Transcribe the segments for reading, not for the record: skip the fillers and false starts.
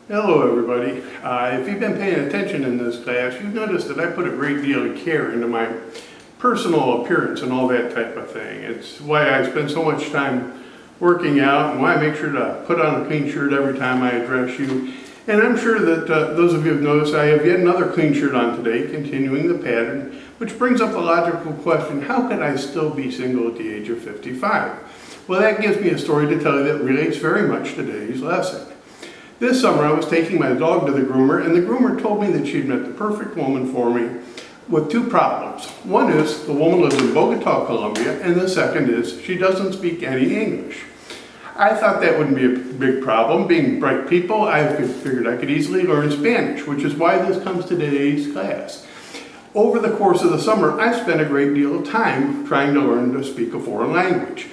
Hello everybody. If you've been paying attention in this class, you've noticed that I put a great deal of care into my personal appearance and all that type of thing. It's why I spend so much time working out and why I make sure to put on a clean shirt every time I address you. And I'm sure that those of you have noticed I have yet another clean shirt on today, continuing the pattern, which brings up a logical question: how could I still be single at the age of 55? Well, that gives me a story to tell you that relates very much to today's lesson. This summer I was taking my dog to the groomer, and the groomer told me that she'd met the perfect woman for me with two problems. One is the woman lives in Bogota, Colombia, and the second is she doesn't speak any English. I thought that wouldn't be a big problem. Being bright people, I figured I could easily learn Spanish, which is why this comes to today's class. Over the course of the summer, I spent a great deal of time trying to learn to speak a foreign language.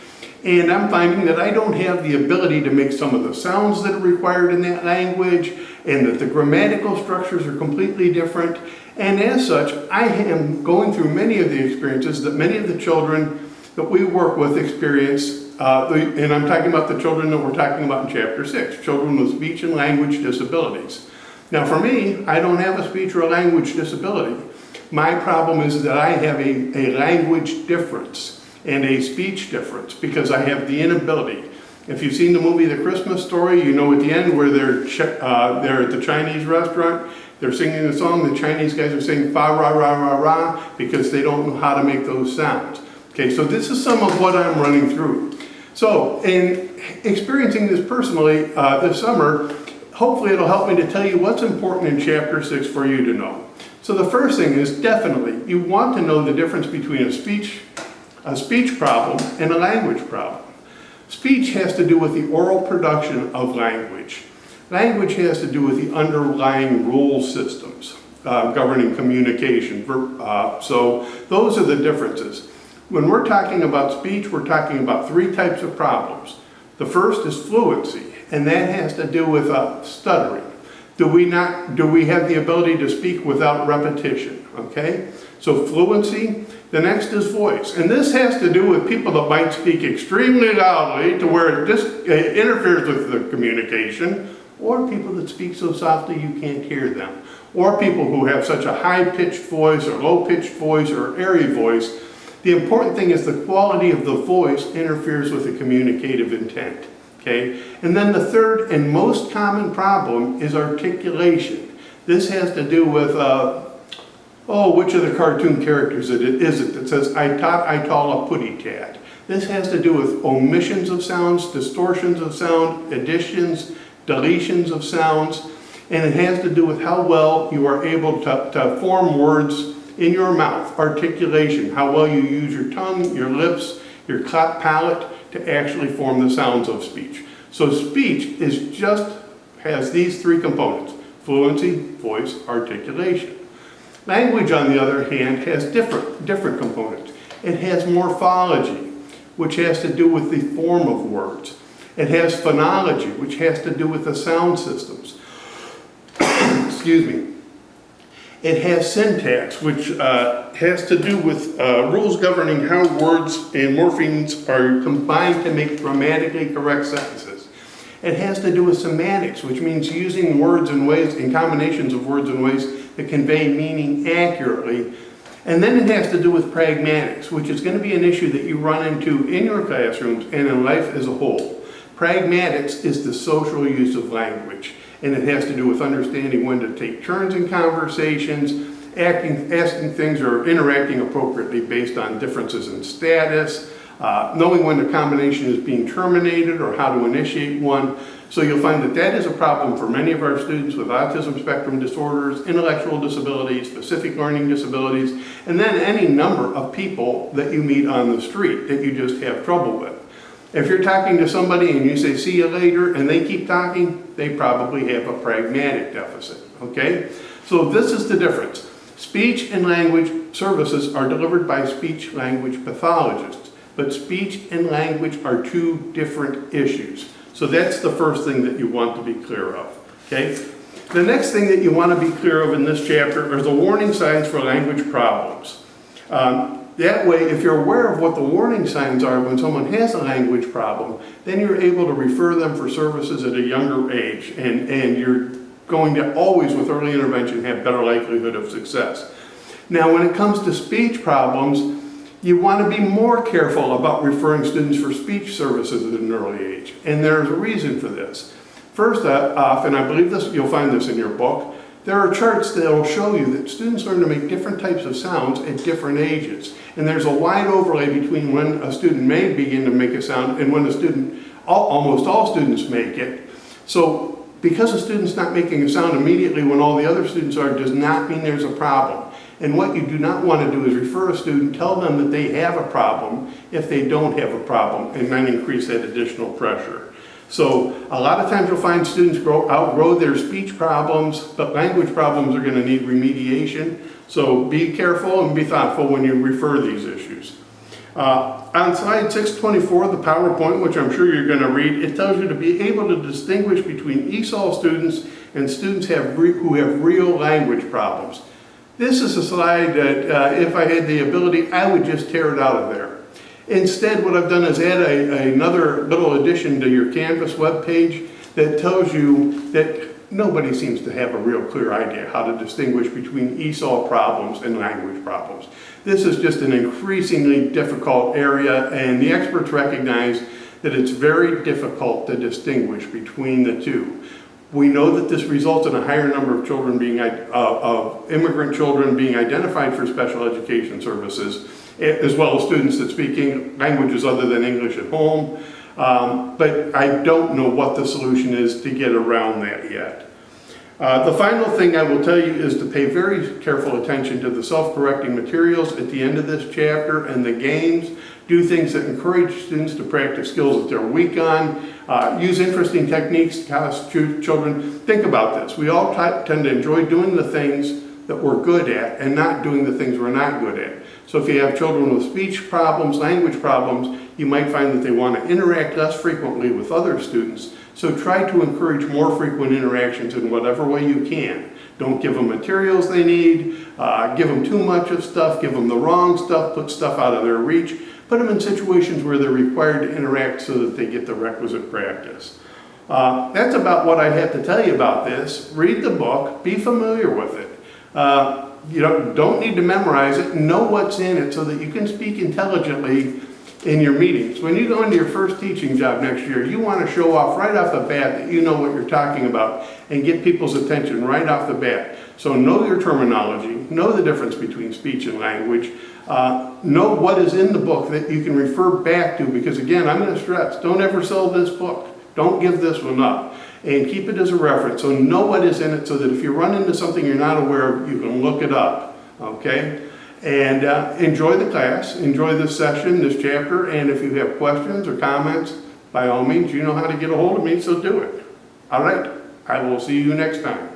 And I'm finding that I don't have the ability to make some of the sounds that are required in that language, and that the grammatical structures are completely different. And as such, I am going through many of the experiences that many of the children that we work with experience, and I'm talking about the children that we're talking about in Chapter 6, children with speech and language disabilities. Now for me, I don't have a speech or a language disability. My problem is that I have a language difference and a speech difference because I have the inability. If you've seen the movie The Christmas Story, you know at the end where they're at the Chinese restaurant, they're singing the song, the Chinese guys are saying fa ra ra ra ra because they don't know how to make those sounds. Okay, so this is some of what I'm running through. So in experiencing this personally this summer, hopefully it'll help me to tell you what's important in Chapter 6 for you to know. So the first thing is definitely you want to know the difference between a speech problem and a language problem. Speech has to do with the oral production of language. Language has to do with the underlying rule systems governing communication. So those are the differences. When we're talking about speech, we're talking about three types of problems. The first is fluency, and that has to do with stuttering. Do we have the ability to speak without repetition? Okay? So fluency. The next is voice, and this has to do with people that might speak extremely loudly to where it just interferes with the communication, or people that speak so softly you can't hear them, or people who have such a high-pitched voice or low-pitched voice or airy voice. The important thing is the quality of the voice interferes with the communicative intent. Okay? And then the third and most common problem is articulation. This has to do with which of the cartoon characters is it that says, I tall a putty tat? This has to do with omissions of sounds, distortions of sound, additions, deletions of sounds, and it has to do with how well you are able to form words in your mouth, articulation, how well you use your tongue, your lips, your palate to actually form the sounds of speech. So speech has these three components: fluency, voice, articulation. Language, on the other hand, has different components. It has morphology, which has to do with the form of words. It has phonology, which has to do with the sound systems. Excuse me. It has syntax, which has to do with rules governing how words and morphemes are combined to make grammatically correct sentences. It has to do with semantics, which means using words in ways, in combinations of words in ways that convey meaning accurately. And then it has to do with pragmatics, which is going to be an issue that you run into in your classrooms and in life as a whole. Pragmatics is the social use of language, and it has to do with understanding when to take turns in conversations, asking things or interacting appropriately based on differences in status, knowing when the combination is being terminated or how to initiate one. So you'll find that that is a problem for many of our students with autism spectrum disorders, intellectual disabilities, specific learning disabilities, and then any number of people that you meet on the street that you just have trouble with. If you're talking to somebody and you say, see you later, and they keep talking, they probably have a pragmatic deficit, okay? So this is the difference. Speech and language services are delivered by speech-language pathologists, but speech and language are two different issues. So that's the first thing that you want to be clear of, okay? The next thing that you want to be clear of in this chapter are the warning signs for language problems. That way, if you're aware of what the warning signs are when someone has a language problem, then you're able to refer them for services at a younger age, and you're going to always, with early intervention, have better likelihood of success. Now, when it comes to speech problems, you want to be more careful about referring students for speech services at an early age, and there's a reason for this. First off, and I believe you'll find this in your book, there are charts that will show you that students learn to make different types of sounds at different ages. And there's a wide overlay between when a student may begin to make a sound and when a student, almost all students make it. So because a student's not making a sound immediately when all the other students are, does not mean there's a problem. And what you do not want to do is refer a student, tell them that they have a problem if they don't have a problem, and then increase that additional pressure. So a lot of times you'll find students outgrow their speech problems, but language problems are going to need remediation. So be careful and be thoughtful when you refer these issues. On slide 624, the PowerPoint, which I'm sure you're going to read, it tells you to be able to distinguish between ESOL students and students who have real language problems. This is a slide that if I had the ability, I would just tear it out of there. Instead, what I've done is add another little addition to your Canvas web page that tells you that nobody seems to have a real clear idea how to distinguish between ESOL problems and language problems. This is just an increasingly difficult area, and the experts recognize that it's very difficult to distinguish between the two. We know that this results in a higher number of children of immigrant children being identified for special education services, as well as students that speak languages other than English at home. But I don't know what the solution is to get around that yet. The final thing I will tell you is to pay very careful attention to the self-correcting materials at the end of this chapter and the games. Do things that encourage students to practice skills that they're weak on. Use interesting techniques to cause children. Think about this. We all tend to enjoy doing the things that we're good at and not doing the things we're not good at. So if you have children with speech problems, language problems, you might find that they want to interact less frequently with other students. So try to encourage more frequent interactions in whatever way you can. Don't give them materials they need, give them too much of stuff, give them the wrong stuff, put stuff out of their reach. Put them in situations where they're required to interact so that they get the requisite practice. That's about what I have to tell you about this. Read the book, be familiar with it. You don't need to memorize it, know what's in it so that you can speak intelligently in your meetings. When you go into your first teaching job next year, you want to show off right off the bat that you know what you're talking about and get people's attention right off the bat. So know your terminology, know the difference between speech and language, know what is in the book that you can refer back to, because again, I'm going to stress, don't ever sell this book. Don't give this one up. And keep it as a reference. So know what is in it so that if you run into something you're not aware of, you can look it up. Okay? And enjoy the class, enjoy this session, this chapter, and if you have questions or comments, by all means, you know how to get a hold of me, so do it. All right, I will see you next time.